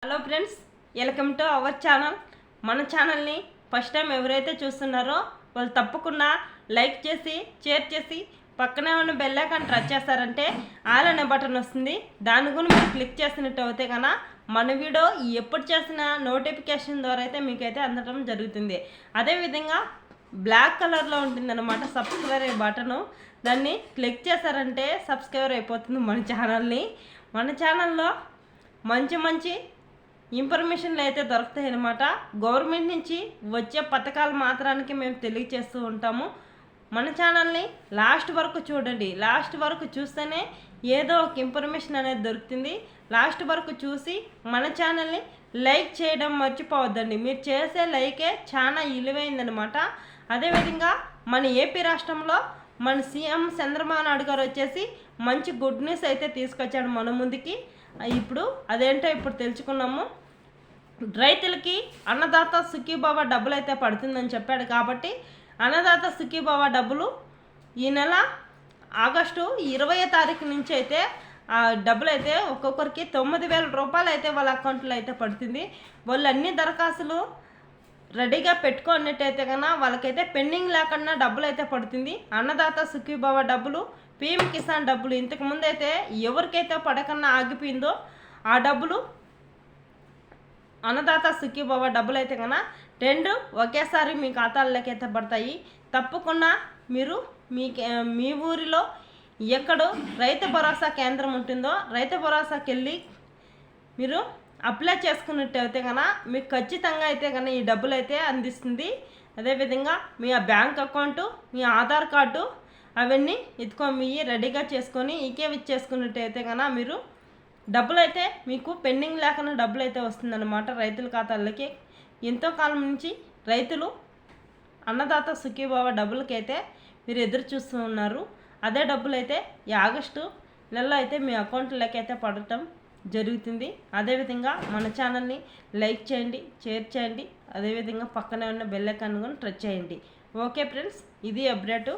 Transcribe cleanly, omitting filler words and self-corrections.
Hello friends, welcome to our channel. మన ఛానల్ని first time ఎవరైతే చూస్తున్నారో వాళ్ళు తప్పకుండా లైక్ చేసి షేర్ చేసి పక్కనే ఉన్న బెల్ ఐకాన్ టచ్ చేస్తారంటే ఆల్ అనే బటన్ వస్తుంది. దాని గురించి మీరు క్లిక్ చేసినట్టు అయితే కన్నా మన వీడియో ఎప్పుడు చేసిన నోటిఫికేషన్ ద్వారా అయితే మీకైతే అందడం జరుగుతుంది. అదేవిధంగా బ్లాక్ కలర్లో ఉంటుందన్నమాట సబ్స్క్రైబ్ బటను. దాన్ని క్లిక్ చేశారంటే సబ్స్క్రైబ్ అయిపోతుంది మన ఛానల్లో మంచి ఇన్ఫర్మేషన్లు అయితే దొరుకుతాయి అన్నమాట. గవర్నమెంట్ నుంచి వచ్చే పథకాలు మాత్రానికి మేము తెలియచేస్తూ ఉంటాము. మన ఛానల్ని లాస్ట్ వరకు చూడండి. లాస్ట్ వరకు చూస్తేనే ఏదో ఒక ఇన్ఫర్మేషన్ అనేది దొరుకుతుంది. లాస్ట్ వరకు చూసి మన ఛానల్ని లైక్ చేయడం మర్చిపోవద్దండి. మీరు చేసే లైకే చాలా విలువైందనమాట. అదేవిధంగా మన ఏపీ రాష్ట్రంలో మన సీఎం చంద్రబాబు నాయుడు గారు వచ్చేసి మంచి గుడ్ న్యూస్ అయితే తీసుకొచ్చాడు మన ముందుకి. ఇప్పుడు అదేంటో ఇప్పుడు తెలుసుకున్నాము. రైతులకి అన్నదాత సుఖీభవ డబ్బులు అయితే పడుతుందని చెప్పాడు. కాబట్టి అన్నదాత సుఖీభవ డబ్బులు ఈ నెల ఆగస్టు 20వ తారీఖు నుంచి అయితే ఆ డబ్బులు అయితే ఒక్కొక్కరికి 9,000 రూపాయలు అయితే వాళ్ళ అకౌంట్లో అయితే పడుతుంది. వాళ్ళు అన్ని దరఖాస్తులు రెడీగా పెట్టుకున్నట్టయితే కన్నా వాళ్ళకైతే పెండింగ్ లేకుండా డబ్బులు అయితే పడుతుంది. అన్నదాత సుఖీభవ డబ్బులు, పీఎం కిసాన్ డబ్బులు ఇంతకుముందు అయితే ఎవరికైతే పడకన్నా ఆగిపోయిందో ఆ డబ్బులు అన్నదాత సుఖీభవ డబ్బులు అయితే కన్నా 2 ఒకేసారి మీ ఖాతాల్లోకి అయితే పడతాయి. తప్పకుండా మీరు మీ ఊరిలో ఎక్కడో రైతు భరోసా కేంద్రం ఉంటుందో రైతు భరోసాకి వెళ్ళి మీరు అప్లై చేసుకున్నట్టయితే కన్నా మీకు ఖచ్చితంగా అయితే కన్నా ఈ డబ్బులు అయితే అందిస్తుంది. అదేవిధంగా మీ బ్యాంక్ అకౌంటు, మీ ఆధార్ కార్డు అవన్నీ మీ రెడీగా చేసుకొని ఇచ్చేసుకున్నట్టయితే కన్నా మీరు డబ్బులు అయితే మీకు పెండింగ్ లేకుండా డబ్బులు అయితే వస్తుందన్నమాట రైతుల ఖాతాల్లోకి. ఎంతో కాలం నుంచి రైతులు అన్నదాత సుఖీభవ డబ్బులకైతే మీరు ఎదురు చూస్తూ ఉన్నారు. అదే డబ్బులు అయితే ఈ ఆగస్టు నెలలో అయితే మీ అకౌంట్లోకి అయితే పడటం జరుగుతుంది. అదేవిధంగా మన ఛానల్ని లైక్ చేయండి, షేర్ చేయండి. అదేవిధంగా పక్కనే ఉన్న బెల్ ఐకాన్ కూడా టచ్ చేయండి. ఓకే ఫ్రెండ్స్, ఇది అప్డేటు.